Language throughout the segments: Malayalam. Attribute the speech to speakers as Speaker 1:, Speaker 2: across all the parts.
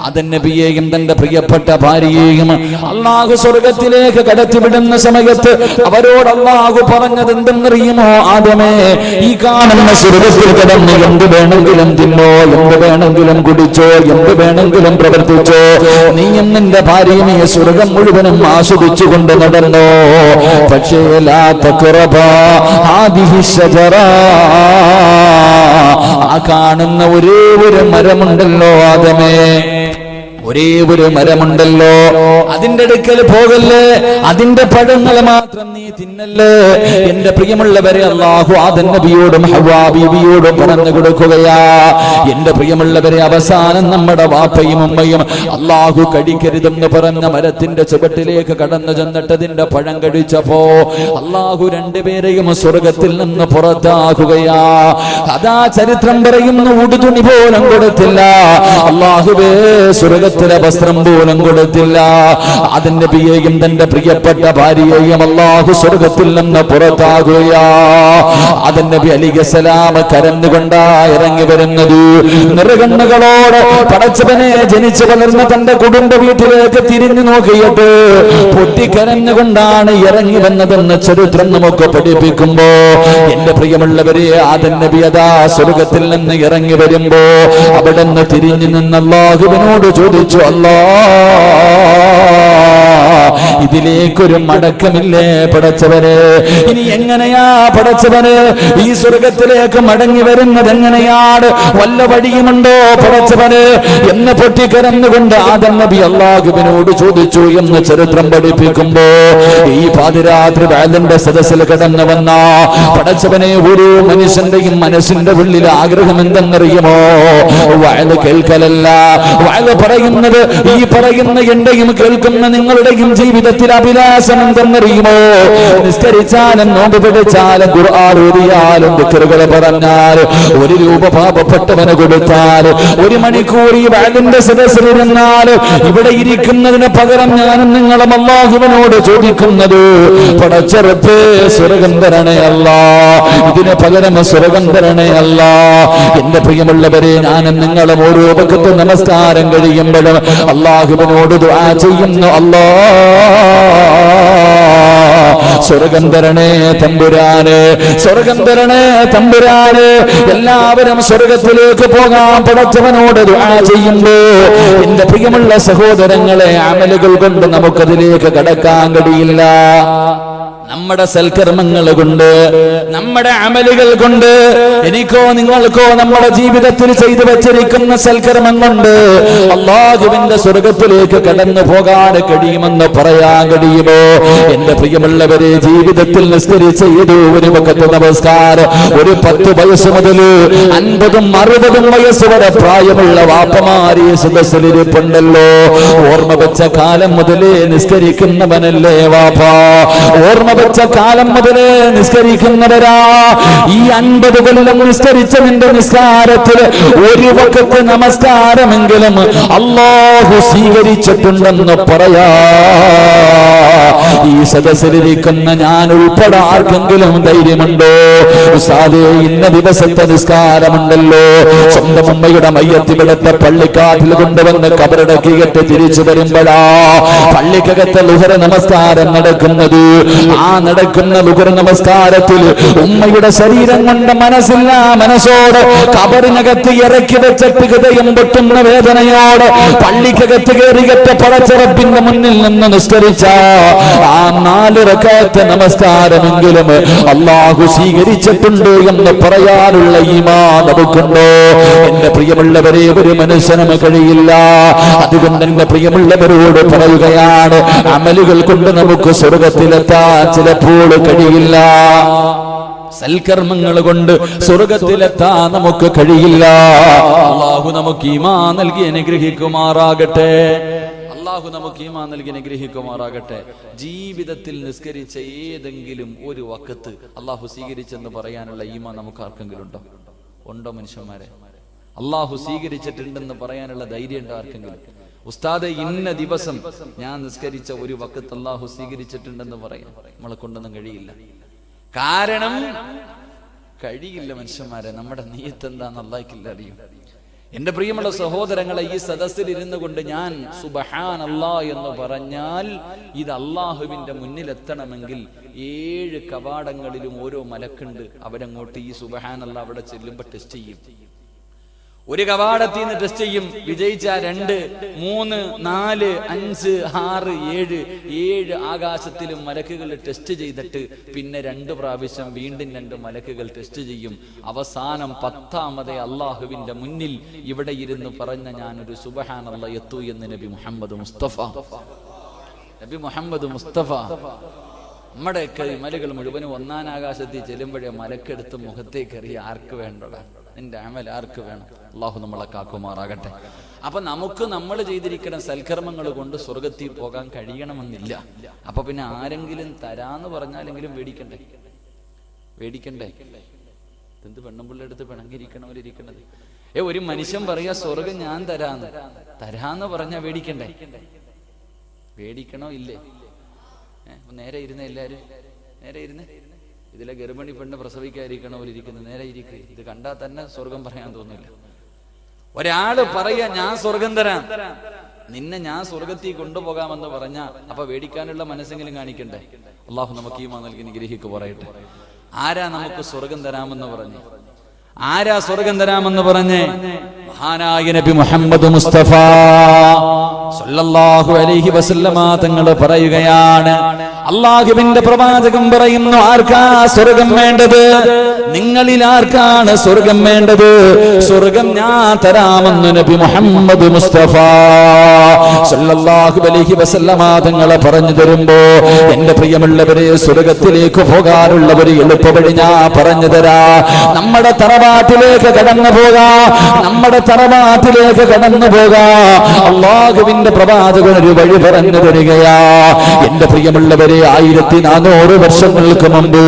Speaker 1: ആദം നബിയെയും തന്റെ പ്രിയപ്പെട്ട ഭാര്യയെയും അല്ലാഹു സ്വർഗ്ഗത്തിലേക്ക് കടത്തിവിടുന്ന സമയത്ത് അവരോട് അല്ലാഹു പറഞ്ഞത് എന്തെന്നറിയുമോ? ആദമേ, ഈ കാണുന്ന സ്വർഗ്ഗത്തിൽ കിടന്ന് എന്ത് വേണമെങ്കിലും തിന്നോ, എന്ത് വേണമെങ്കിലും കുടിച്ചോ, എന്ത് വേണമെങ്കിലും പ്രവർത്തിച്ചോ, നീയും നിന്റെ ഭാര്യയും ഈ സ്വർഗ്ഗം മുഴുവനും ആസ്വദിച്ചു കൊണ്ട് നടന്നോ. പക്ഷേ ലാ തഖറബാ ഹാദിഹി ശജറ, ആ കാണുന്ന ഒരേ ഒരു മരമുണ്ടല്ലോ ആദമേ, ഒരേ ഒരു മരമുണ്ടല്ലോ, അതിന്റെ അടുക്കൽ പോകല്ലേ, അതിന്റെ പഴങ്ങൾ മാത്രം നീ തിന്നല്ലേ. എന്റെ പ്രിയമുള്ളവരെ, അല്ലാഹു ആദം നബിയോടും ഹവ്വാ ബീവിയോടും പറഞ്ഞു കൊടുക്കുകയാ. എന്റെ പ്രിയമുള്ളവരെ, അവസാനം നമ്മുടെ വാപ്പയും ഉമ്മയും അല്ലാഹു കടിക്കരുതെന്ന് പറഞ്ഞ മരത്തിന്റെ ചുവട്ടിലേക്ക് കടന്നു ചെന്നിട്ടതിന്റെ പഴം കഴിച്ചപ്പോ അല്ലാഹു രണ്ടുപേരെയും സ്വർഗത്തിൽ നിന്ന് പുറത്താക്കുകയാ. അതാ ചരിത്രം പറയുന്നു, ഉടുതുണി പോലും കൊടുത്തില്ല അല്ലാഹുവേ, സ്വർഗ വസ്ത്രം പോലും കൊടുത്തില്ല. ആദം നബിയെയും തന്റെ പ്രിയപ്പെട്ട ഭാര്യയെയും അല്ലാഹു സ്വർഗത്തിൽ നിന്ന് പുറത്താകുകയാ. ആദം നബി അലൈഹിസ്സലാം കരഞ്ഞുകൊണ്ടാ ഇറങ്ങി വരുന്നത്. നിറകണ്ണുകളോട് പടച്ചവനെ ജനിച്ചു വളർന്ന തന്റെ കുടുംബ വീട്ടിലേക്ക് തിരിഞ്ഞു നോക്കിയിട്ട് പൊട്ടിക്കരഞ്ഞുകൊണ്ടാണ് ഇറങ്ങി വന്നതെന്ന് ചരിത്രം നമുക്ക് പഠിപ്പിക്കുമ്പോ, എന്റെ പ്രിയമുള്ളവരെ, ആദം നബി അതാ സ്വർഗത്തിൽ നിന്ന് ഇറങ്ങി വരുമ്പോ അവിടെ നിന്ന് തിരിഞ്ഞു നിന്ന് അല്ലാഹുവിനോട് ചോദിച്ചു, അല്ലാ, ഇതിലേക്കൊരു മടക്കമില്ലേ പടച്ചവനെ? ഇനി എങ്ങനെയാ പടച്ചവന് ഈ സ്വർഗത്തിലേക്ക് മടങ്ങി വരുന്നത്? എങ്ങനെയാണ്? വല്ല വഴിയുമുണ്ടോ പടച്ചവന് എന്ന് പൊട്ടിക്കരന്നുകൊണ്ട് ആദം നബി അല്ലാഹുവിനോട് ചോദിച്ചു എന്ന് ചരിത്രം പഠിപ്പിക്കുമ്പോ, ഈ പാതിരാത്രി വഅലിന്റെ സദസ്സിൽ കടന്നു വന്ന പടച്ചവനെ, ഒരു മനുഷ്യന്റെയും മനസ്സിന്റെ ഉള്ളിൽ ആഗ്രഹം എന്തെന്നറിയുമോ? വഅല് കേൾക്കലല്ല, വഅല് പറയുന്നത്, ഈ പറയുന്ന എന്റെയും കേൾക്കുന്ന നിങ്ങളുടെയും ജീവിതത്തിൽ അഭിലാഷം എന്തെന്നറിയുമോ? നിസ്കരിച്ചാലും നോമ്പ് പിടിച്ചാലും ഖുർആൻ ഓതിയാലും ദിക്റുകൾ പറഞ്ഞാൽ, ഒരു രൂപ പാപപ്പെട്ടവന് കൊടുത്താൽ, ഒരു മണിക്കൂർ ഈ വഅലിന്റെ സദസ്സിലിരുന്നാൽ, ഇവിടെ ഇരിക്കുന്നതിന് പകരം ഞാനും നിങ്ങളും അല്ലാഹുവിനോട് ചോദിക്കുന്നത്, പടച്ച റബ്ബേ, സ്വർഗ്ഗം തരണേ അല്ലാ, ഇതിന് പകരം സ്വർഗ്ഗം തരണേ അല്ലാ. എന്റെ പ്രിയമുള്ളവരെ, ഞാനും നിങ്ങളും ഓരോ വഖത്ത് നമസ്കാരം കഴിയുമ്പോഴും അല്ലാഹുവിനോട് ദുആ ചെയ്യുന്നു, അല്ലാ, സ്വർഗ്ഗം തരണേ തമ്പുരാനെ, സ്വർഗ്ഗം തരണേ തമ്പുരാനെ. എല്ലാവരും സ്വർഗ്ഗത്തിലേക്ക് പോകാൻ പടച്ചവനോട് ദുആ ചെയ്യുമ്പോ, എന്റെ പ്രിയമുള്ള സഹോദരങ്ങളെ, അമലുകൾ കൊണ്ട് നമുക്കതിലേക്ക് കടക്കാൻ കഴിയില്ല. നമ്മുടെ സൽക്കർമ്മങ്ങൾ കൊണ്ട്, നമ്മുടെ അമലുകൾ കൊണ്ട്, എനിക്കോ നിങ്ങൾക്കോ നമ്മുടെ ജീവിതത്തിൽ ചെയ്തു വെച്ചിരിക്കുന്ന സൽക്കർമ്മം കൊണ്ട് അല്ലാഹുവിന്റെ സ്വർഗത്തിലേക്ക് കടന്നു പോകാൻ കഴിയുമെന്ന് പറയാൻ കഴിയുമോ? എന്റെ പ്രിയമുള്ളവരെ, ജീവിതത്തിൽ നിസ്കരിച്ച ഏതോ ഒരു വഖത്ത് നമസ്കാരം ഒരു 10 വയസ്സ് മുതൽ 50ഉം 60ഉം വയസ്സ് വരെ പ്രായമുള്ള വാപ്പമാരി സദസ്സിലിരിപ്പുണ്ടല്ലോ. ഓർമ്മ വെച്ച കാലം മുതലേ നിസ്കരിക്കുന്നവനല്ലേ വാപ്പ, ഓർമ്മ വെച്ച കാലം മുതലേ നിസ്കരിക്കുന്നവരാ. ഈ 50 കൊല്ലം നിസ്കരിച്ച നിന്റെ നിസ്കാരത്തിൽ ഒരു വഖത്ത് നമസ്കാരമെങ്കിലും അല്ലാഹു സ്വീകരിച്ചിട്ടുണ്ടെന്ന് പറയാ. ഈ സദസ്സിലിരിക്കുന്ന ഞാൻ ഉൾപ്പെടെ ആർക്കെങ്കിലും ധൈര്യമുണ്ടോ? ഉസ്താദേ, ഇന്ന ദിവസത്തെ നിസ്കാരമുണ്ടല്ലോ, സ്വന്തം ഉമ്മയുടെ മയ്യത്തിവിടത്തെ പള്ളിക്കാട്ടിൽ കൊണ്ടുവന്ന് കബറടക്കിയിട്ട് തിരിച്ചു വരുമ്പോഴാ പള്ളിക്കകത്തെ ലുഹർ നമസ്കാരം നടക്കുന്നത്. ആ നടക്കുന്ന ലുഹർ നമസ്കാരത്തിൽ ഉമ്മയുടെ ശരീരം കൊണ്ട് മനസ്സില്ല മനസ്സോട് കബറിനകത്ത് ഇറക്കി വെച്ചിട്ട് ഹൃദയം പൊട്ടുന്ന വേദനയോട് പള്ളിക്കകത്ത് കയറികറ്റ പടച്ചറപ്പിന്റെ മുന്നിൽ നിന്ന് നിസ്കരിച്ച ആ 4 റക്അത്ത് നമസ്കാരമെങ്കിലും അല്ലാഹു സ്വീകരിച്ചിട്ടുണ്ട് എന്ന് പറയാനുള്ള ഈമാൻ നമുക്കുണ്ടോ? എന്റെ പ്രിയമുള്ളവരെ, ഒരു മനുഷ്യനും കഴിയില്ല. അതുകൊണ്ട് എന്റെ പ്രിയമുള്ളവരോട് പറയുകയാണ്, അമലുകൾ കൊണ്ട് നമുക്ക് സ്വർഗത്തിലെത്താൻ ചിലപ്പോൾ കഴിയില്ല. സൽക്കർമ്മങ്ങൾ കൊണ്ട് സ്വർഗത്തിലെത്താൻ നമുക്ക് കഴിയില്ല. അല്ലാഹു നമുക്ക് ഈമാൻ നൽകി അനുഗ്രഹിക്കുമാറാകട്ടെ. അല്ലാഹു നമുക്ക് ഈമാൻ നൽകി അനുഗ്രഹിക്കുമാറാകട്ടെ. ജീവിതത്തിൽ നിസ്കരിച്ച ഏതെങ്കിലും ഒരു വഖത്ത് അല്ലാഹു സ്വീകരിച്ചെന്ന് പറയാനുള്ള ഈമാൻ നമുക്ക് ആർക്കെങ്കിലും ഉണ്ടോ? ഉണ്ടോ മനുഷ്യന്മാരെ? അല്ലാഹു സ്വീകരിച്ചിട്ടുണ്ടെന്ന് പറയാനുള്ള ധൈര്യം ഉണ്ടോ ആർക്കെങ്കിലും? ഉസ്താദെ, ഇന്ന ദിവസം ഞാൻ നിസ്കരിച്ച ഒരു വഖത്ത് അല്ലാഹു സ്വീകരിച്ചിട്ടുണ്ടെന്ന് പറയാൻ നമ്മളെ കൊണ്ടൊന്നും കഴിയില്ല. കാരണം കഴിയില്ല മനുഷ്യന്മാരെ. നമ്മുടെ നിയ്യത്ത് എന്താന്ന് അല്ലാഹുവിനെ അറിയും. എന്റെ പ്രിയമുള്ള സഹോദരങ്ങളെ, ഈ സദസ്സിൽ ഇരുന്നു കൊണ്ട് ഞാൻ സുബ്ഹാനല്ലാഹ് എന്ന് പറഞ്ഞാൽ ഇത് അള്ളാഹുവിന്റെ മുന്നിലെത്തണമെങ്കിൽ 7 കവാടങ്ങളിലും ഓരോ മലക്കുണ്ട്. അവരങ്ങോട്ട് ഈ സുബ്ഹാനല്ലാഹ് അവിടെ ചെല്ലുമ്പോൾ ടെസ്റ്റ് ചെയ്യും. ഒരു കവാടത്തിൽ നിന്ന് ടെസ്റ്റ് ചെയ്യും. വിജയിച്ച 2, 3, 4, 5, 6, 7 ആകാശത്തിലും മലക്കുകൾ ടെസ്റ്റ് ചെയ്തിട്ട് പിന്നെ 2 പ്രാവശ്യം വീണ്ടും 2 മലക്കുകൾ ടെസ്റ്റ് ചെയ്യും. അവസാനം 10ാമതേ അള്ളാഹുവിന്റെ മുന്നിൽ ഇവിടെ ഇരുന്ന് പറഞ്ഞ ഞാനൊരു സുബ്ഹാനല്ലാഹ് എത്തു എന്ന് നബി മുഹമ്മദ് മുസ്തഫ. നമ്മുടെയൊക്കെ മലകൾ മുഴുവനും 1-ാം ആകാശത്തിൽ ചെല്ലുമ്പോഴേ മലക്കെടുത്ത് മുഖത്തേക്ക് എറിയ ആർക്ക് വേണ്ടടാ, നിന്റെ അമൽ ആർക്ക് വേണം? അള്ളാഹു നമ്മളെ കാക്കുമാറാകട്ടെ. അപ്പൊ നമുക്ക് നമ്മൾ ചെയ്തിരിക്കുന്ന സൽക്കർമ്മങ്ങൾ കൊണ്ട് സ്വർഗത്തിൽ പോകാൻ കഴിയണമെന്നില്ല. അപ്പൊ പിന്നെ ആരെങ്കിലും തരാന്ന് പറഞ്ഞാലെങ്കിലും വേടിക്കണ്ടേ? എന്ത് പെണ്ണുമ്പിള്ള എടുത്ത് പിണങ്ങിയിരിക്കണവരിക്കണത്? ഒരു മനുഷ്യൻ പറയാ സ്വർഗം ഞാൻ തരാന്ന് പറഞ്ഞാ വേടിക്കണോ ഇല്ലേ? നേരെ ഇരുന്ന് എല്ലാരും നേരെ ഇരുന്ന്. ഇതിലെ ഗർഭിണി പെണ്ണ് പ്രസവിക്കാതിരിക്കണവരിയ്ക്കുന്നത് നേരെ ഇരിക്കുക. ഇത് കണ്ടാൽ തന്നെ സ്വർഗം പറയാൻ തോന്നില്ല. ഒരാള് പറയാ ഞാൻ സ്വർഗം തരാം, നിന്നെ ഞാൻ സ്വർഗത്തിൽ കൊണ്ടുപോകാമെന്ന് പറഞ്ഞാ അപ്പൊ വേടിക്കാനുള്ള മനസ്സെങ്കിലും കാണിക്കണ്ടേ? അള്ളാഹു നമുക്ക് ഈമാൻ നൽകി നിഗ്രഹിക്ക് പറയട്ടെ. ആരാ നമുക്ക് സ്വർഗം തരാമെന്ന് പറഞ്ഞ്? ആരാ സ്വർഗം തരാമെന്ന് പറഞ്ഞ്? മഹാനായ നബി മുഹമ്മദ് മുസ്തഫ സല്ലല്ലാഹു അലൈഹി വസല്ലമ തങ്ങൾ പറയുകയാണ്, അള്ളാഹുവിന്റെ പ്രവാചകൻ പറയുന്നു, ആർക്കാ സ്വർഗം വേണ്ടത്? നിങ്ങളിൽ ആർക്കാണ് സ്വർഗം വേണ്ടത്? സ്വർഗം ഞാൻ തരാമെന്ന് നബി മുഹമ്മദ് മുസ്തഫ സല്ലല്ലാഹു അലൈഹി വസല്ലമ തങ്ങൾ പറഞ്ഞു തരുമ്പോ, എന്റെ പ്രിയമുള്ളവരെ, സ്വർഗത്തിലേക്ക് പോകാനുള്ള ഒരു എളുപ്പവഴി ഞാൻ പറഞ്ഞു തരാ. നമ്മുടെ തറവാട്ടിലേക്ക് കടന്നു പോകാ. അള്ളാഹുവിന്റെ പ്രവാചകൻ ഒരു വഴി പറഞ്ഞു തരികയാ. എന്റെ പ്രിയമുള്ളവരെ, 1400 വർഷങ്ങൾക്ക് മുമ്പ്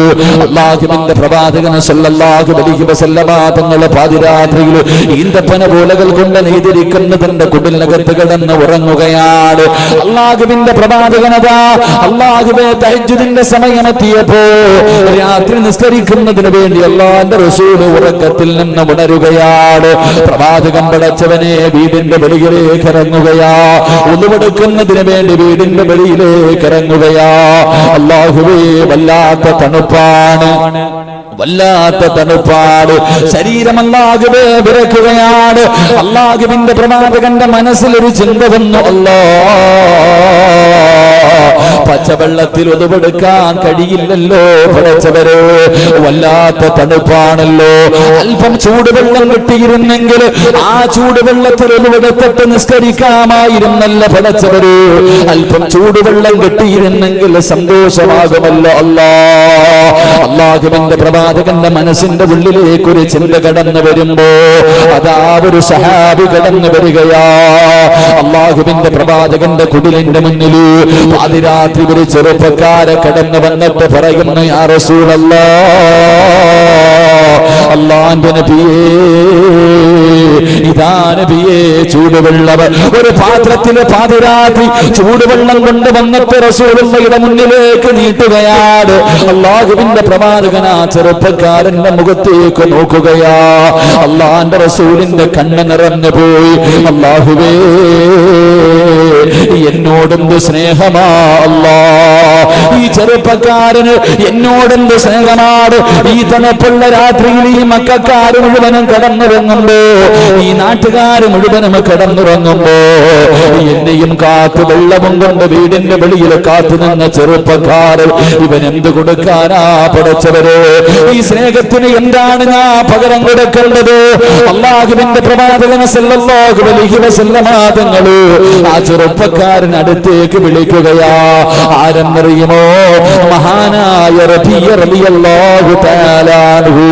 Speaker 1: അള്ളാഹുവിന്റെ പ്രവാചകൻ സല്ലല്ലാഹു അലൈഹി വസല്ലമ തങ്ങൾ പാതിരാത്രിയിൽ ഈന്തപ്പന പോലകൾ കൊണ്ട് നെയ്തിരിക്കുന്നതിന്റെ കുടിലിനകത്ത് കിടന്ന് ഉറങ്ങുകയാണ്. അള്ളാഹുവിന്റെ പ്രവാചകനതാ അള്ളാഹുവേ തഹജ്ജുദിന്റെ സമയമെത്തിയപ്പോ രാത്രി നിസ്കരിക്കുന്നതിന് വേണ്ടി അള്ളാഹുവിന്റെ റസൂൽ ഉറക്കത്തിൽ നിന്ന് ഉണരുകയാണ്. പ്രവാചകൻ പടച്ചവനെ വീടിന്റെ വെളിയിലേക്ക് ഇറങ്ങുകയാ. ഉളുവെടുക്കുന്നതിന് വേണ്ടി വീടിന്റെ വെളിയിലേക്ക് ഇറങ്ങുകയാ. അല്ലാഹുവേ, വല്ലാത്ത തണുപ്പാണ്. ശരീരം അല്ലാഹുവേ വിറക്കുകയാണ്. അല്ലാഹുവിന്റെ പ്രവാചകന്റെ മനസ്സിലൊരു ചിന്ത വന്നു, പച്ചവെള്ളത്തിൽ ഒതുവെടുക്കാൻ കഴിയില്ലല്ലോ പടച്ചവരെ, വല്ലാത്ത തണുപ്പാണല്ലോ. അല്പം ചൂടുവെള്ളം കിട്ടിയിരുന്നെങ്കിൽ ആ ചൂടുവെള്ളത്തിൽ ഒതുവെടുത്തിട്ട് നിസ്കരിക്കാമായിരുന്നല്ല പടച്ചവരെ. അല്പം ചൂടുവെള്ളം കിട്ടിയിരുന്നെങ്കിൽ സന്തോഷമാകുമല്ലോ. അല്ലാഹുവിന്റെ പ്രവാചകന്റെ മനസ്സിന്റെ ഉള്ളിലേക്ക് ഒരു ചിന്ത കടന്നു വരുമ്പോ അതാ ഒരു സഹാബി കടന്നു വരികയാ. അല്ലാഹുവിന്റെ പ്രവാചകന്റെ കുടിലിന്റെ മുന്നിൽ പാതിരാത്രി ഒരു ചെറുപ്പക്കാരെ കടന്നു വന്നിട്ട് പറയുന്നു, യാ റസൂലല്ലാഹ്, അല്ലാഹുവിന്റെ നബിയേ, ഇതാ നബിയേ ചൂടുവെള്ളം. ഒരു പാത്രത്തില് പാതിരാത്രി ചൂടുവെള്ളം കൊണ്ട് വന്നിട്ട് റസൂലുള്ളാഹിയുടെ മുന്നിലേക്ക് നീട്ടുകയാണ്. അല്ലാഹുവിന്റെ പ്രവാചകൻ ആ ചെറുപ്പക്കാരന്റെ മുഖത്തേക്ക് നോക്കുകയാ. അല്ലാഹുവിന്റെ റസൂലിന്റെ കണ്ണ് നിറഞ്ഞു പോയി. അല്ലാഹുവേ, എന്നോടെന്ത് സ്നേഹമാ അല്ലാഹ്, ഈ ചെറുപ്പക്കാരന് എന്നോടെന്ത് സ്നേഹമാണ്. ഈ തണുപ്പുള്ള രാത്രിയിൽ ഈ മക്കാര് മുഴുവനും കടന്നുറങ്ങുമ്പോ, ഈ നാട്ടുകാര് മുഴുവനും കടന്നുറങ്ങുമ്പോ എന്നെയും കാത്തു വെള്ളവും കൊണ്ട് വീടിന്റെ വെളിയിൽ കാത്തു നിന്ന ചെറുപ്പക്കാരൻ ഇവൻ എന്ത് കൊടുക്കാനാ പടച്ചവരെ? ഈ സ്നേഹത്തിന് എന്താണ് ഞാൻ പകരം കൊടുക്കേണ്ടത്? അല്ലാഹുവിന്റെ പ്രവാചകൻ സല്ലല്ലാഹു അലൈഹി വസല്ലമ തങ്ങൾ ആ ചെറുപ്പക്കാരൻ അടുത്തേക്ക് വിളിക്കുകയാ. ആരെന്നറിയുമോ? മഹാനായ റബീഅ റളിയല്ലാഹു തആല അൻഹു.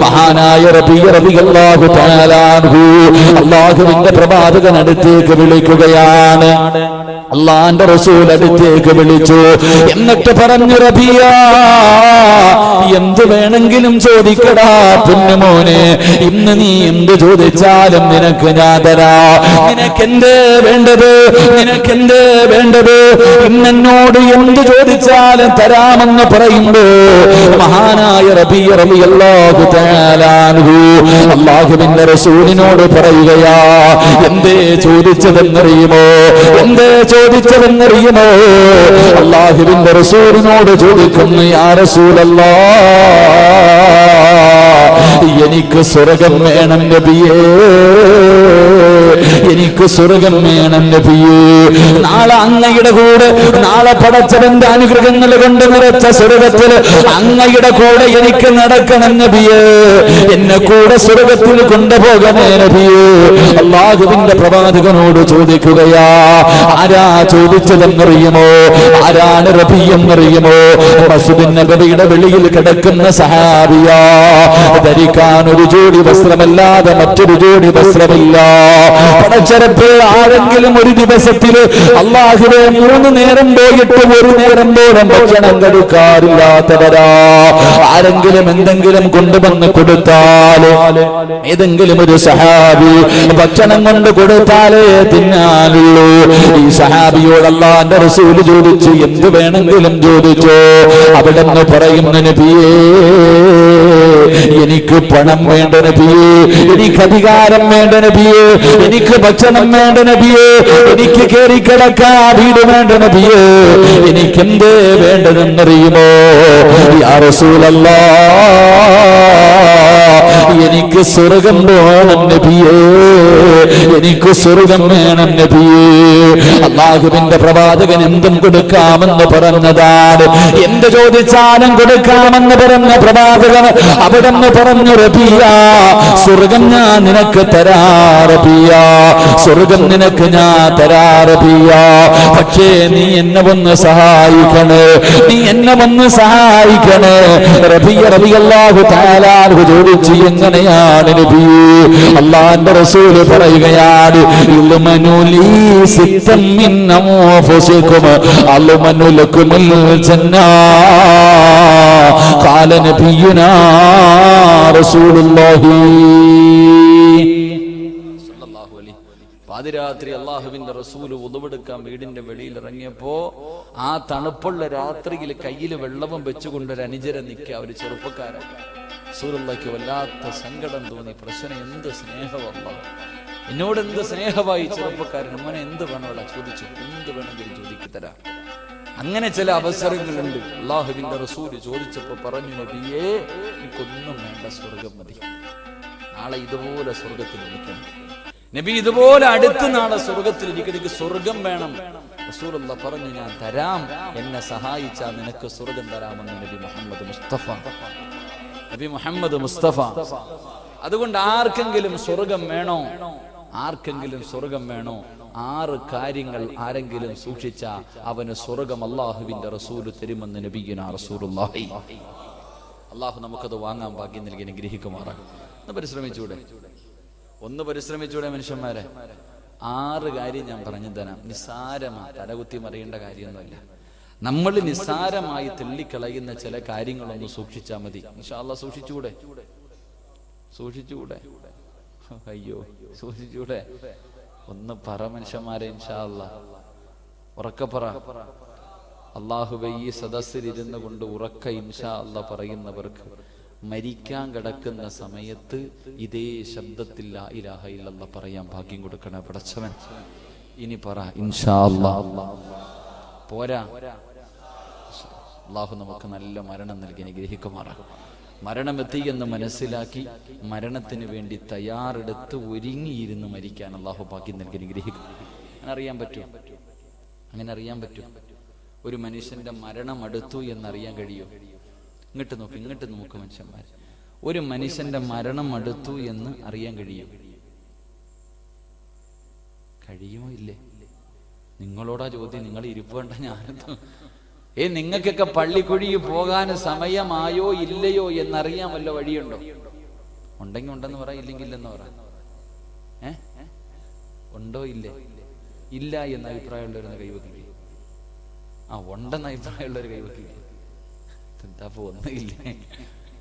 Speaker 1: മഹാനായ റബീഅ റളിയല്ലാഹു തആല അൻഹു അല്ലാഹുവിന്റെ പ്രവാചകൻ അടുത്തേക്ക് വിളിക്കുകയാണ്. അള്ളാന്റെ റസൂൽ അടുത്തേക്ക് വിളിച്ചു. എന്നിട്ട് പറഞ്ഞു, റബിയ, എന്ത് വേണമെങ്കിലും ചോദിക്കടാ പൊന്നുമോനെ, ഇന്ന് നീ എന്ത് ചോദിച്ചാലും നിനക്ക് ഞാൻ തരാ. നിനക്കെന്തേ വേണ്ടത്? നിനക്കെന്തേ വേണ്ടത്? ഇന്നെന്നോട് എന്ത് ചോദിച്ചാലും തരാമെന്ന് പറയുമ്പോ മഹാനായ റബിയ റളിയല്ലാഹു തആല അൻഹു അല്ലാഹുവിന്റെ റസൂലിനോട് പറയുകയാ, എന്തേ ചോദിച്ചതെന്നറിയുമോ? എന്തേ ചോദിച്ചതെന്നറിയുമോ? അല്ലാഹുവിന്റെ റസൂലിനോട് ചോദിക്കുന്നു, യാ റസൂലല്ലാഹ്, എനിക്ക് സ്വർഗം വേണം നബിയേ, എനിക്ക് സ്വർഗം വേണം നബിയേ. നാളെ അങ്ങയുടെ കൂടെ, നാളെ പടച്ചവന്റെ അനുഗ്രഹങ്ങൾ കൊണ്ട് നിറച്ച സ്വർഗത്തിൽ അങ്ങയുടെ കൂടെ എനിക്ക് നടക്കണം നബിയേ, എന്നെ കൂടെ സ്വർഗത്തിൽ കൊണ്ടുപോകണേ നബിയേ. അല്ലാഹുവിന്റെ പ്രവാചകനോട് ചോദിക്കുകയാ. ആരാ ചോദിച്ചതെന്നറിയുമോ? ആരാണ് റബി എന്നറിയുമോ? മസ്ജിദ് നബവിയുടെ വെളിയിൽ കിടക്കുന്ന സഹാബിയാ. ധരിക്കാൻ ഒരു ജോഡി വസ്ത്രമല്ലാതെ മറ്റൊരു ജോഡി വസ്ത്രമില്ല. പടച്ചറപ്പ്, ആരെങ്കിലും ഒരു ദിവസത്തിൽ അല്ലാഹുവേ 3 നേരം പോയിട്ട് 1 നേരം പോലും ഭക്ഷണം കഴിക്കാറില്ലാത്തവരാ. ആരെങ്കിലും എന്തെങ്കിലും കൊണ്ടുവന്ന് കൊടുത്താലോ, ഏതെങ്കിലും ഒരു സഹാബി ഭക്ഷണം കൊണ്ട് കൊടുത്താലേ തിന്നാനുള്ളൂ. ഈ സഹാബിയോട് അല്ലാഹുവിന്റെ റസൂൽ ചോദിച്ചു, എന്ത് വേണമെങ്കിലും ചോദിച്ചോ. അവിടെ നിന്ന് പറയുന്നു, നബിയേ, എനിക്ക് പണം വേണ്ട നബിയേ, എനിക്ക് അധികാരം വേണ്ട നബിയേ, എനിക്ക് ഭക്ഷണം വേണ്ട നബിയേ, എനിക്ക് കേറി കിടക്കാൻ വീട് വേണ്ട നബിയേ, എനിക്കെന്തേ വേണ്ടതെന്നറിയുമോ? യാ റസൂലല്ലാഹ്, എനിക്ക് സ്വർഗം വേണം നബിയേ, എനിക്ക് സ്വർഗം വേണം നബിയേ. അല്ലാഹുവിന്റെ പ്രവാചകൻ എന്തും കൊടുക്കാമെന്ന് പറഞ്ഞതാണ്. എന്ത് ചോദിച്ചാലും കൊടുക്കാമെന്ന് പറഞ്ഞ പ്രവാചകൻ അവിടെ നിന്ന് പറഞ്ഞു, റബിയ, സ്വർഗം ഞാൻ നിനക്ക് തരാ റബിയ, സ്വർഗം നിനക്ക് ഞാൻ തരാ റബിയ. പക്ഷേ നീ എന്നെ ഒന്ന് സഹായിക്കണേ, നീ എന്നെ ഒന്ന് സഹായിക്കണേ. റബിയ റളിയല്ലാഹു തആല അൻഹു ചോദിച്ചു, എങ്ങനെയാണ് നബിയേ? അല്ലാഹുവിന്റെ റസൂൽ പറയുകയാണ്, ഇൽമനുലി സിത്തം മിൻ അൻഫുസികും അൽമനു ലകുമുൽ ജന്നാ ഖാല നബിയുനാ റസൂലുള്ളാഹി സ്വല്ലല്ലാഹു അലൈഹി. പാതിരാത്രി അല്ലാഹുവിന്റെ റസൂൽ ഉദുവെടുക്കാൻ വീടിന്റെ വെളിയിൽ ഇറങ്ങിയപ്പോ ആ തണുപ്പുള്ള രാത്രിയിൽ കയ്യിൽ വെള്ളവും വെച്ചുകൊണ്ട് ഒരു അനുചരൻ നിൽക്കുക, ഒരു ചെറുപ്പക്കാരൻ. റസൂലുള്ളാഹിക്ക് വല്ലാത്ത സങ്കടം തോന്നി. പ്രശ്നം എന്ത് സ്നേഹമല്ല, എന്നോട് എന്ത് സ്നേഹമായി ചെറുപ്പക്കാരൻ. മോനെ എന്ത് വേണമല്ല ചോദിച്ചു, എന്ത് വേണമെങ്കിലും ചോദിക്കു തരാം. അങ്ങനെ ചില അവസരങ്ങളുണ്ട്. അല്ലാഹുവിന്റെ റസൂൽ ചോദിച്ചപ്പോ പറഞ്ഞു, നബിയേ, എനിക്കൊന്നും വേണ്ട, സ്വർഗം മതി. നാളെ ഇതുപോലെ സ്വർഗത്തിൽ നിൽക്കണം നബി, ഇതുപോലെ അടുത്ത് നാളെ സ്വർഗത്തിൽ എനിക്ക് സ്വർഗം വേണം. റസൂലുള്ളാഹി പറഞ്ഞു, ഞാൻ തരാം, എന്നെ സഹായിച്ചാൽ നിനക്ക് സ്വർഗം തരാമെന്ന് നബി മുഹമ്മദ് മുസ്തഫ. നബി മുഹമ്മദ് മുസ്തഫ. അതുകൊണ്ട് ആർക്കെങ്കിലും സ്വർഗം വേണോ? ആർക്കെങ്കിലും സ്വർഗം വേണോ? 6 കാര്യങ്ങൾ ആരെങ്കിലും സൂക്ഷിച്ച അവന് സ്വർഗം അല്ലാഹുവിന്റെ റസൂൽ തരുമെന്ന് നബിയുനാ റസൂലുള്ളാഹി. അല്ലാഹു നമുക്കത് വാങ്ങാൻ ഭാഗ്യം നൽകി അനുഗ്രഹിക്കുമാറാകും. ഒന്ന് പരിശ്രമിച്ചൂടെ? ഒന്ന് പരിശ്രമിച്ചൂടെ മനുഷ്യന്മാരെ? 6 കാര്യം ഞാൻ പറഞ്ഞു തരാം. നിസ്സാരമായി തലകുത്തി മറിയേണ്ട കാര്യമൊന്നുമില്ല. നമ്മൾ നിസ്സാരമായി തെള്ളിക്കളയുന്ന ചില കാര്യങ്ങളൊന്ന് സൂക്ഷിച്ചാൽ മതി. ഇൻഷാ അല്ലാഹ് സൂക്ഷിച്ചൂടെ? സൂക്ഷിച്ചൂടെ? അയ്യോ, സൂക്ഷിച്ചൂടെ? ഒന്ന് പറ മനുഷ്യന്മാരെ, ഇൻഷാ അല്ലാഹ് ഉറക്കെ പറ. അല്ലാഹുവേ, ഈ സദസ്സിലിരുന്ന് കൊണ്ട് ഉറക്ക ഇൻഷാ അല്ലാഹ് പറയുന്നവർക്ക് മരിക്കാൻ കിടക്കുന്ന സമയത്ത് ഇതേ ശബ്ദത്തിൽ ലാ ഇലാഹ ഇല്ലല്ലാഹ് പറയാൻ ഭാഗ്യം കൊടുക്കണേ പടച്ചവൻ. ഇനി പറ ഇൻഷാ അല്ലാഹ്. പോരാ, അല്ലാഹു നമുക്ക് നല്ല മരണം നൽകി അനുഗ്രഹിക്കുമാറാകും. മരണമെത്തി എന്ന് മനസ്സിലാക്കി മരണത്തിന് വേണ്ടി തയ്യാറെടുത്ത് ഒരുങ്ങിയിരുന്ന് മരിക്കാൻ അല്ലാഹു ഭാഗ്യം നൽകി അനുഗ്രഹിക്കും. അങ്ങനെ അറിയാൻ പറ്റും? അങ്ങനെ അറിയാൻ പറ്റും? ഒരു മനുഷ്യന്റെ മരണം അടുത്തു എന്നറിയാൻ കഴിയോ? ഇങ്ങോട്ട് നോക്ക്, ഇങ്ങോട്ട് നോക്ക് മനുഷ്യന്മാർ. ഒരു മനുഷ്യന്റെ മരണം അടുത്തു എന്ന് അറിയാൻ കഴിയും? കഴിയുമോ? ഇല്ലേ? നിങ്ങളോടാ ചോദ്യം. നിങ്ങൾ ഇരിപ്പ് വേണ്ട, ഞാനെന്തോ. നിങ്ങൾക്കൊക്കെ പള്ളിക്കുഴിയിൽ പോകാൻ സമയമായോ ഇല്ലയോ എന്നറിയാൻ വല്ല വഴിയുണ്ടോ? ഉണ്ടെങ്കിൽ ഉണ്ടെന്ന് പറ, ഇല്ലെങ്കിൽ എന്ന് പറ. ഉണ്ടോ ഇല്ലേ? ഇല്ല എന്ന അഭിപ്രായമുള്ളവരെന്ന് കൈവക്കില്ലേ? ഉണ്ടെന്ന അഭിപ്രായമുള്ളവർ കൈവക്കില്ലേ? എന്താ ഒന്നില്ലേ?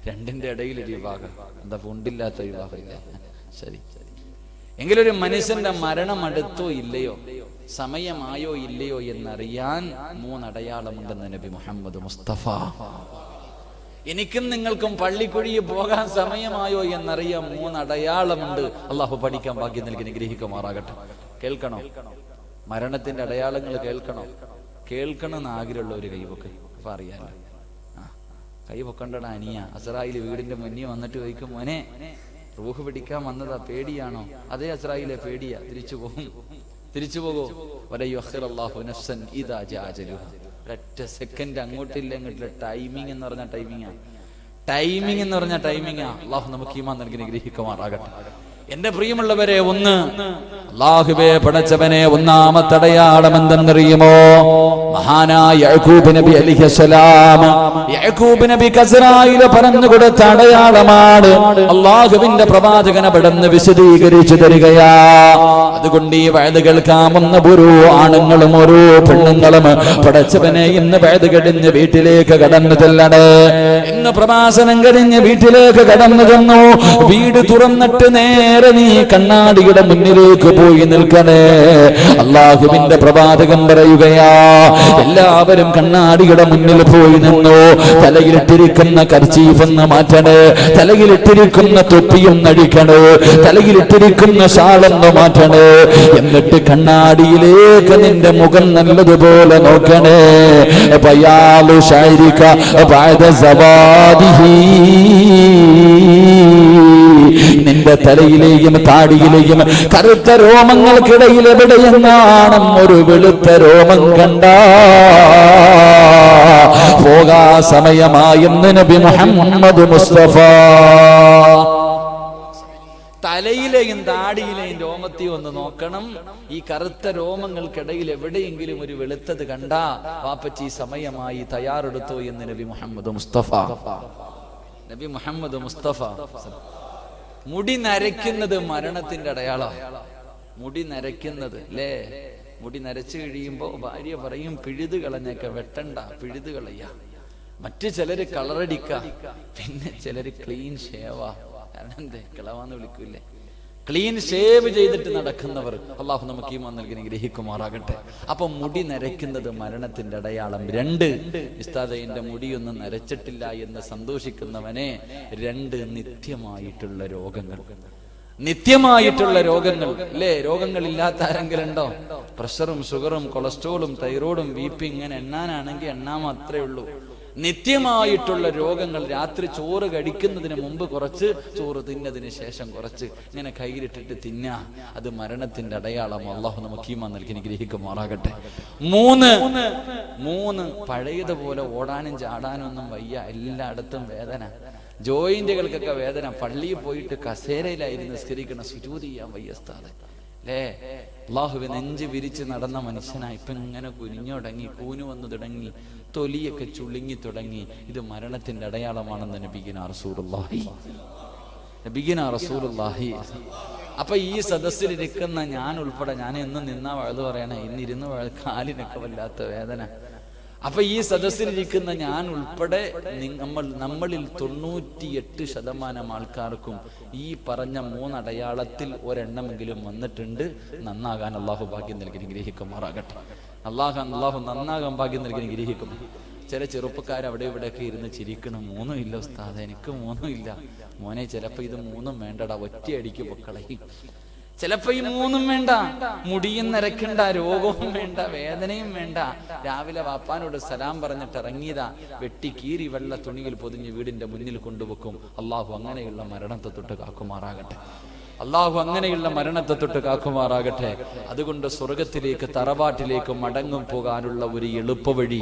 Speaker 1: രണ്ടിന്റെ ഇടയിലൊരു വിഭാഗം. എന്താ ഉണ്ടില്ലാത്ത വിഭാഗമില്ല. ശരി, എങ്കിലൊരു മനുഷ്യന്റെ മരണം അടുത്തോ ഇല്ലയോ, സമയമായോ ഇല്ലയോ എന്നറിയാൻ 3 അടയാളമുണ്ടെന്ന് നബി മുഹമ്മദ് മുസ്തഫ. എനിക്കും നിങ്ങൾക്കും പള്ളിക്കുഴിയിൽ പോകാൻ സമയമായോ എന്നറിയാൻ 3 അടയാളമുണ്ട്. അള്ളാഹു പഠിക്കാൻ ഭാഗ്യം നൽകി അനുഗ്രഹിക്കുമാറാകട്ടെ. കേൾക്കണോ? മരണത്തിന്റെ അടയാളങ്ങൾ കേൾക്കണമെന്ന് ആഗ്രഹമുള്ള ഒരു കൈവക്ക്. അപ്പൊ അറിയാലോ. കൈ പൊക്കണ്ടടാ അനിയ. അസ്രായേൽ വീടിന്റെ മുന്നിൽ വന്നിട്ട് ചോദിക്കും, മോനെ റൂഹ് പിടിക്കാൻ വന്നതാ, പേടിയാണോ? അതേ അസ്രായേലെ പേടിയാ. തിരിച്ചു പോകോ? ഒരൊറ്റ സെക്കൻഡ് അങ്ങോട്ടില്ല ഇങ്ങോട്ടില്ല. ടൈമിംഗ് എന്ന് പറഞ്ഞ ടൈമിംഗാ. അള്ളാഹു നമുക്ക് ഈമാൻ നൽകി അനുഗ്രഹിക്കുമാറാകട്ടെ. എന്റെ പ്രിയമുള്ളവരെ, അല്ലാഹുവേ പടച്ചവനെ, ഒന്നാമത്തെ അടയാളം എന്തെന്നറിയുമോ? മഹാനായ യഅ്കൂബ് നബി അലൈഹിസ്സലാം, യഅ്കൂബ് നബി ഇസ്രായേലിന് പറഞ്ഞു കൊടുത്ത അടയാളമാണ്. അല്ലാഹുവിന്റെ പ്രവാചകൻ അവിടുന്ന് വിശദീകരിച്ചു തരികയാ. അതുകൊണ്ട് ഈ വഅദ് കേൾക്കാമെന്ന ഓരോ ആണുങ്ങളും ഓരോ പെണ്ണുങ്ങളും പടച്ചവനെ ഇന്ന് വഅദ് കഴിഞ്ഞ് വീട്ടിലേക്ക് കടന്നു ചെല്ലണേ. ഇന്ന് പ്രഭാഷണം കഴിഞ്ഞ് വീട്ടിലേക്ക് കടന്നു ചെന്നു. വീട് തുറന്നിട്ട് നേരെ നീ കണ്ണാടിയുടെ മുന്നിലേക്ക് പോയി നിൽക്കണേ. അല്ലാഹുവിന്റെ പ്രവാചകൻ പറയുകയാ, എല്ലാവരും കണ്ണാടിയുടെ മുന്നിൽ പോയി നിന്നു. തലയിലിട്ടിരിക്കുന്ന കർച്ചീഫ് ഒന്ന് മാറ്റണേ, തലയിലിട്ടിരിക്കുന്ന തൊപ്പിയൊന്ന് അഴിക്കണേ, തലയിലിട്ടിരിക്കുന്ന ഷാളൊന്ന് മാറ്റണേ. എന്നിട്ട് കണ്ണാടിയിലേക്ക് നിന്റെ മുഖം നല്ലതുപോലെ നോക്കണേ. ബയാലു ശൈരിക ബഅദ സവാദിഹി, നിന്റെ തലയിലെയും താടിയിലെയും കറുത്ത രോമങ്ങൾക്കിടയിൽ എവിടെയെങ്ങാണ് ഒരു വെളുത്ത രോമം കണ്ട പോകാ സമയമായെന്ന് നബി മുഹമ്മദ് മുസ്തഫ. തലയിലെയും താടിയിലെയും രോമത്തെ ഒന്ന് നോക്കണം. ഈ കറുത്ത രോമങ്ങൾക്കിടയിൽ എവിടെയെങ്കിലും ഒരു വെളുത്തത് കണ്ടാ വാപ്പച്ചി സമയമായി, തയ്യാറെടുത്തോ എന്ന് നബി മുഹമ്മദ് മുസ്തഫ. മുടി നരയ്ക്കുന്നത് മരണത്തിന്റെ അടയാളം. മുടി നരയ്ക്കുന്നത് അല്ലേ? മുടി നരച്ചു കഴിയുമ്പോ ഭാര്യ പറയും, പിഴുത് കളഞ്ഞേക്ക, വെട്ടണ്ട, പിഴുത് കളയ. മറ്റു ചിലര് കളറടിക്ക, പിന്നെ ചിലര് ക്ലീൻ ഷേവാ. കാരണം എന്തേ? കിളവാന്ന് വിളിക്കൂലേ? ക്ലീൻ ഷേവ് ചെയ്തിട്ട് നടക്കുന്നവർ അള്ളാഹു നമുക്ക് ഈമാൻ നൽകി അനുഗ്രഹിക്കുമാറാകട്ടെ. അപ്പൊ മുടി നരയ്ക്കുന്നത് മരണത്തിന്റെ അടയാളം. 2, ഉസ്താദേ എന്റെ മുടിയൊന്നും നരച്ചിട്ടില്ല എന്ന് സന്തോഷിക്കുന്നവനെ 2 നിത്യമായിട്ടുള്ള രോഗങ്ങൾ അല്ലേ? രോഗങ്ങളില്ലാത്ത ആരെങ്കിലും ഉണ്ടോ? പ്രഷറും ഷുഗറും കൊളസ്ട്രോളും തൈറോയിഡും BP ഇങ്ങനെ എണ്ണാനാണെങ്കിൽ എണ്ണാൻ മാത്രമേ ഉള്ളൂ. നിത്യമായിട്ടുള്ള രോഗങ്ങൾ. രാത്രി ചോറ് കഴിക്കുന്നതിന് മുമ്പ് കുറച്ച്, ചോറ് തിന്നതിന് ശേഷം കുറച്ച്, ഇങ്ങനെ കയ്യിലിട്ടിട്ട് തിന്ന, അത് മരണത്തിന്റെ അടയാളം. അള്ളാഹു നമുക്ക് ഈമാൻ നൽകി അനുഗ്രഹിക്കുമാറാകട്ടെ. 3 പഴയതുപോലെ ഓടാനും ചാടാനും ഒന്നും വയ്യ, എല്ലായിടത്തും വേദന, ജോയിന്റുകൾക്കൊക്കെ വേദന. പള്ളിയിൽ പോയിട്ട് കസേരയിലായിരുന്നു നിസ്കരിക്കണ, സുജൂദ് ചെയ്യാൻ വയ്യ ഉസ്താദേ അല്ലേ? അല്ലാഹുവേ, നെഞ്ച് വിരിച്ച് നടന്ന മനുഷ്യനായി ഇപ്പൊ ഇങ്ങനെ കുനിഞ്ഞു തുടങ്ങി, കൂനു വന്നു തുടങ്ങി, തൊലിയൊക്കെ ചുളുങ്ങി തുടങ്ങി. ഇത് മരണത്തിന്റെ അടയാളമാണെന്ന് നബിയിന റസൂലുള്ളാഹി. അപ്പൊ ഈ സദസ്സിലിരിക്കുന്ന ഞാൻ ഉൾപ്പെടെ, ഞാൻ എന്നും നിന്നാ വഴുതു പറയണേ, ഇന്നിരുന്ന് കാലിനൊക്കെ വല്ലാത്ത വേദന. അപ്പൊ ഈ സദസ്സിലിരിക്കുന്ന ഞാൻ ഉൾപ്പെടെ നമ്മളിൽ 98% ആൾക്കാർക്കും ഈ പറഞ്ഞ 3 അടയാളത്തിൽ ഒരെണ്ണമെങ്കിലും വന്നിട്ടുണ്ട്. നന്നാകാൻ അള്ളാഹു ഭാഗ്യം നൽകി അനുഗ്രഹിക്കുമാറാകട്ടെ. അള്ളാഹു നന്നാകാൻ ഭാഗ്യം നൽകി അനുഗ്രഹിക്കും. ചില ചെറുപ്പക്കാർ അവിടെ ഇവിടെയൊക്കെ ഇരുന്ന് ചിരിക്കണം, 3 ഇല്ല ഉസ്താദ്, എനിക്ക് 3 ഇല്ല. മോനെ, ചിലപ്പോ ഇത് 3 വേണ്ടടാ, ഒറ്റയടിക്ക് പൊക്കളയും. ചിലപ്പോ ഈ 3 വേണ്ട, മുടിയും നരക്കണ്ട, രോഗവും വേണ്ട, വേദനയും വേണ്ട. രാവിലെ വാപ്പാനോട് സലാം പറഞ്ഞിട്ട് ഇറങ്ങിയതാ, വെട്ടി കീറി വെള്ള തുണിയിൽ പൊതിഞ്ഞ് വീടിന്റെ മുന്നിൽ കൊണ്ടുവെക്കും. അള്ളാഹു അങ്ങനെയുള്ള മരണത്തെ തൊട്ട് കാക്കുമാറാകട്ടെ. അതുകൊണ്ട് സ്വർഗത്തിലേക്ക്, തറവാട്ടിലേക്ക് മടങ്ങും പോകാനുള്ള ഒരു എളുപ്പവഴി